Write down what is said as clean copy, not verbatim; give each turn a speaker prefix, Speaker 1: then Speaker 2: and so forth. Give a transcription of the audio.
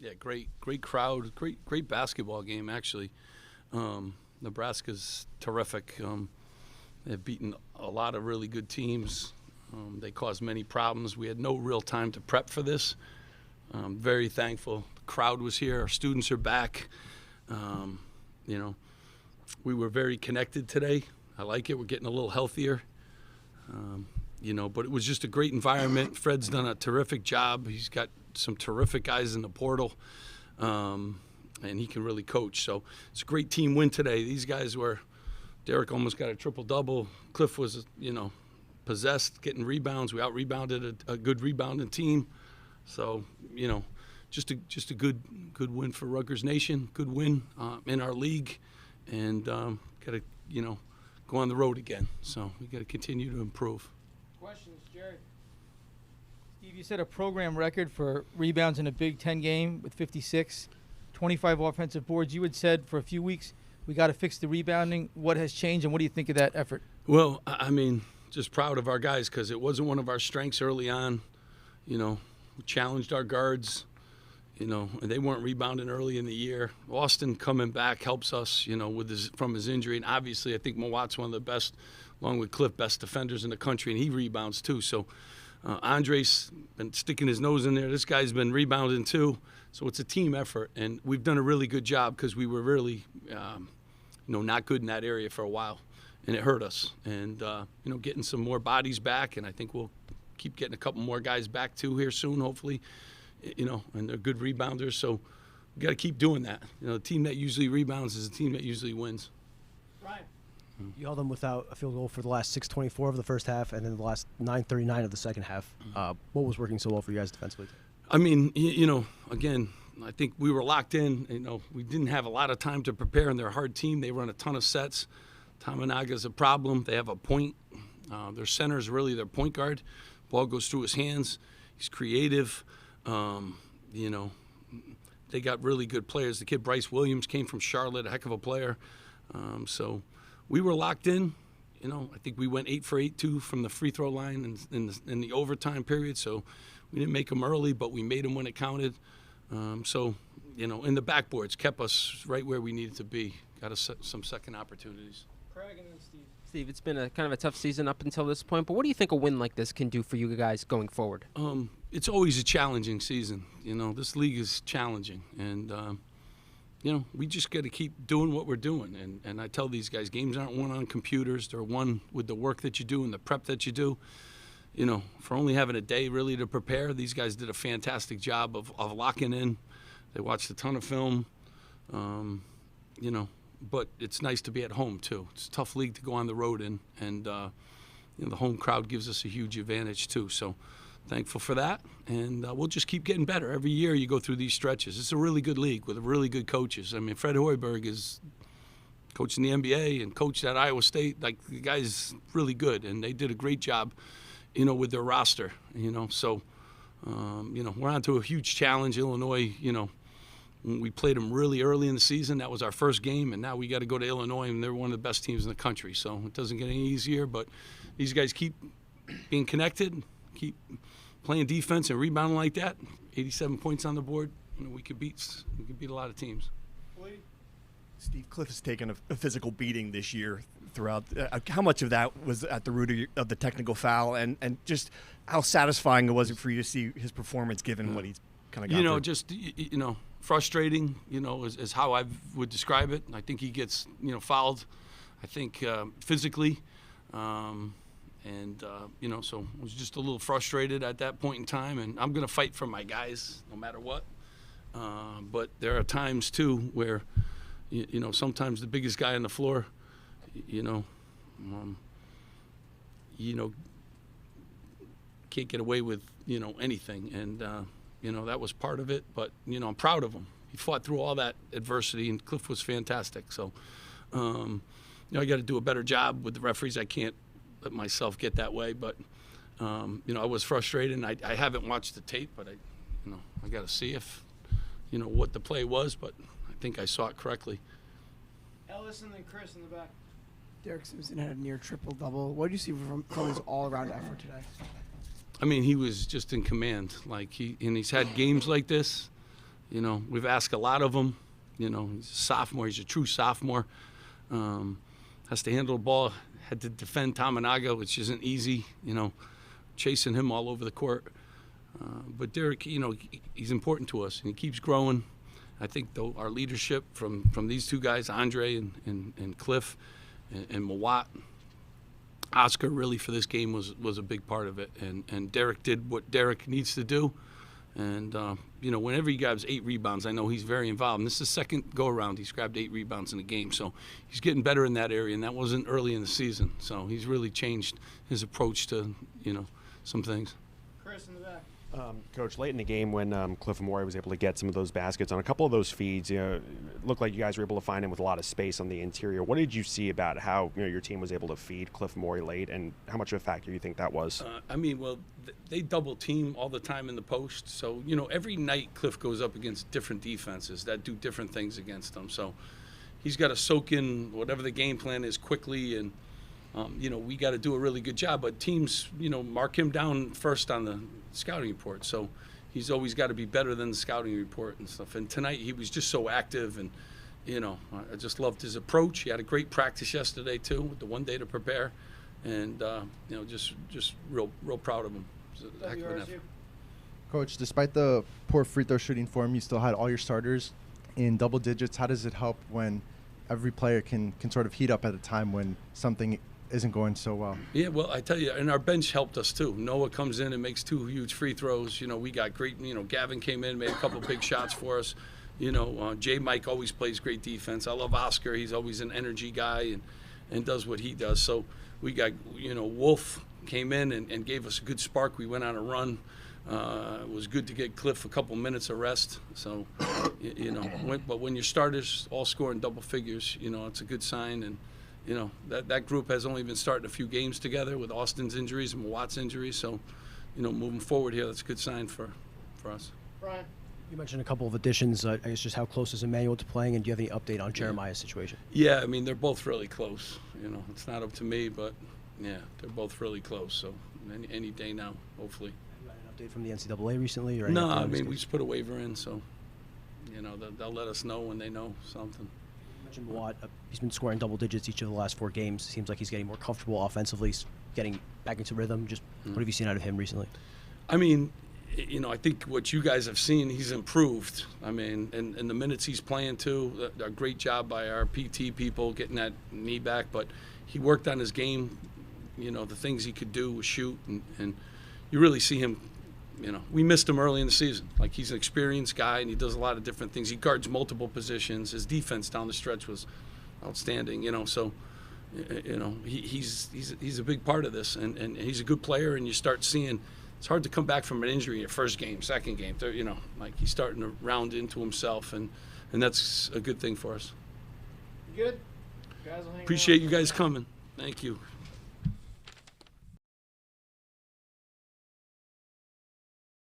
Speaker 1: Yeah, great crowd, great basketball game actually. Nebraska's terrific. They've beaten a lot of really good teams. They caused many problems. We had no real time to prep for this. Very thankful. The crowd was here. Our students are back. We were very connected today. I like it. We're getting a little healthier. But it was just a great environment. Fred's done a terrific job. He's got some terrific guys in the portal, and he can really coach. So it's a great team win today. These guys Derek almost got a triple-double. Cliff was, possessed, getting rebounds. We out-rebounded a good rebounding team. So, just a good win for Rutgers Nation, good win in our league, and got to, go on the road again. So we got to continue to improve.
Speaker 2: Questions, Jerry. Steve, you set a program record for rebounds in a Big Ten game with 56, 25 offensive boards. You had said for a few weeks, we got to fix the rebounding. What has changed, and what do you think of that effort?
Speaker 1: Well, just proud of our guys because it wasn't one of our strengths early on. We challenged our guards, and they weren't rebounding early in the year. Austin coming back helps us, from his injury. And obviously, I think Mowat's one of the best, along with Cliff, best defenders in the country, and he rebounds too. So Andre's been sticking his nose in there. This guy's been rebounding too. So it's a team effort, and we've done a really good job because we were really, not good in that area for a while, and it hurt us. And, getting some more bodies back, and I think we'll keep getting a couple more guys back too here soon, hopefully, and they're good rebounders. So we got to keep doing that. The team that usually rebounds is the team that usually wins.
Speaker 2: Ryan.
Speaker 3: You held them without a field goal for the last 6:24 of the first half and then the last 9:39 of the second half. What was working so well for you guys defensively?
Speaker 1: Again, I think we were locked in. We didn't have a lot of time to prepare, and they're a hard team. They run a ton of sets. Tamanaga's a problem. They have a point. Their center is really their point guard. Ball goes through his hands. He's creative. They got really good players. The kid Bryce Williams came from Charlotte, a heck of a player. So we were locked in. I think we went 8 for 8 too from the free throw line in the overtime period. So we didn't make them early, but we made them when it counted. In the backboards kept us right where we needed to be. Got us some second opportunities.
Speaker 2: Craig and then Steve.
Speaker 4: Steve, it's been a kind of a tough season up until this point, but what do you think a win like this can do for you guys going forward?
Speaker 1: It's always a challenging season. This league is challenging, and we just got to keep doing what we're doing. And I tell these guys, games aren't won on computers; they're won with the work that you do and the prep that you do. For only having a day really to prepare, these guys did a fantastic job of locking in. They watched a ton of film. But it's nice to be at home too. It's a tough league to go on the road in, and the home crowd gives us a huge advantage too. So thankful for that, and we'll just keep getting better. Every year you go through these stretches. It's a really good league with really good coaches. Fred Hoiberg is coaching the NBA and coached at Iowa State. Like, the guy's really good, and they did a great job, with their roster. So we're on to a huge challenge. Illinois, we played them really early in the season. That was our first game, and now we got to go to Illinois, and they're one of the best teams in the country. So it doesn't get any easier, but these guys keep being connected, keep playing defense and rebounding like that. 87 points on the board. We could beat a lot of teams.
Speaker 5: Steve, Cliff has taken a physical beating this year throughout. How much of that was at the root of the technical foul, and just how satisfying was it for you to see his performance given what he's kind of got through?
Speaker 1: Frustrating, is how I would describe it. I think he gets, fouled, I think, physically. So I was just a little frustrated at that point in time, and I'm going to fight for my guys no matter what. But there are times, too, where, sometimes the biggest guy on the floor, can't get away with, anything. And, that was part of it. But, I'm proud of him. He fought through all that adversity, and Cliff was fantastic. So, I got to do a better job with the referees. I can't let myself get that way. But, I was frustrated, and I haven't watched the tape, but I got to see if, what the play was. But I think I saw it correctly.
Speaker 2: Ellis and then Chris in the back.
Speaker 6: Derek Simpson had a near triple-double. What did you see from his all-around effort today?
Speaker 1: I mean, he was just in command. And he's had games like this. You know, we've asked a lot of him. You know, he's a sophomore. He's a true sophomore. Has to handle the ball. Had to defend Tamanaga, which isn't easy. You know, chasing him all over the court. But Derek, you know, he's important to us, and he keeps growing. I think, though, our leadership from these two guys, Andre and Cliff and Mawat, Oscar really for this game was a big part of it. And Derek did what Derek needs to do. And, you know, whenever he grabs 8 rebounds, I know he's very involved. And this is the second go-around. He's grabbed 8 rebounds in a game. So he's getting better in that area, and that wasn't early in the season. So he's really changed his approach to, you know, some things.
Speaker 2: Chris in the back.
Speaker 6: Coach, late in the game when Clifford Omoruyi was able to get some of those baskets on a couple of those feeds, you know, it looked like you guys were able to find him with a lot of space on the interior. What did you see about how, you know, your team was able to feed Clifford Omoruyi late, and how much of a factor do you think that was?
Speaker 1: I mean, well, they double team all the time in the post. So, you know, every night Cliff goes up against different defenses that do different things against him. So he's got to soak in whatever the game plan is quickly, and you know, we got to do a really good job. But teams, you know, mark him down first on the scouting report. So he's always got to be better than the scouting report and stuff. And tonight he was just so active, and, you know, I just loved his approach. He had a great practice yesterday, too, with the 1 day to prepare. And, you know, just real proud of him. It was a heck of an effort.
Speaker 7: Coach, despite the poor free throw shooting form, you still had all your starters in double digits. How does it help when every player can sort of heat up at a time when something isn't going so well? Yeah,
Speaker 1: well, I tell you, and our bench helped us too. Noah comes in and makes 2 huge free throws. You know, we got great, you know, Gavin came in, made a couple big shots for us. You know, J. Mike always plays great defense. I love Oscar. He's always an energy guy and does what he does. So we got, you know, Wolf came in and gave us a good spark. We went on a run. It was good to get Cliff a couple minutes of rest. So, you know, but when your starters all score in double figures, you know, it's a good sign. And, you know, that group has only been starting a few games together with Austin's injuries and Watt's injuries. So, you know, moving forward here, that's a good sign for us.
Speaker 2: Brian.
Speaker 3: You mentioned a couple of additions. I guess just how close is Emmanuel to playing, and do you have any update on Jeremiah's situation?
Speaker 1: Yeah, I mean, they're both really close. You know, it's not up to me, but, yeah, they're both really close. So any day now, hopefully.
Speaker 3: Have you had an update from the NCAA recently? Or
Speaker 1: no, I mean, we just put a waiver in, so, you know, they'll let us know when they know something.
Speaker 3: You mentioned Watt. He's been scoring double digits each of the last 4 games. Seems like he's getting more comfortable offensively, getting back into rhythm. Just what have you seen out of him recently?
Speaker 1: I mean, you know, I think what you guys have seen, he's improved. I mean, and the minutes he's playing too, a great job by our PT people getting that knee back. But he worked on his game. You know, the things he could do was shoot, and you really see him. You know, we missed him early in the season. Like, he's an experienced guy, and he does a lot of different things. He guards multiple positions. His defense down the stretch was outstanding. You know, so you know he's a big part of this, and he's a good player. And you start seeing it's hard to come back from an injury at first game, second game. You know, like he's starting to round into himself, and that's a good thing for us.
Speaker 2: Good. Guys will hang
Speaker 1: Appreciate
Speaker 2: out.
Speaker 1: you guys coming. Thank you.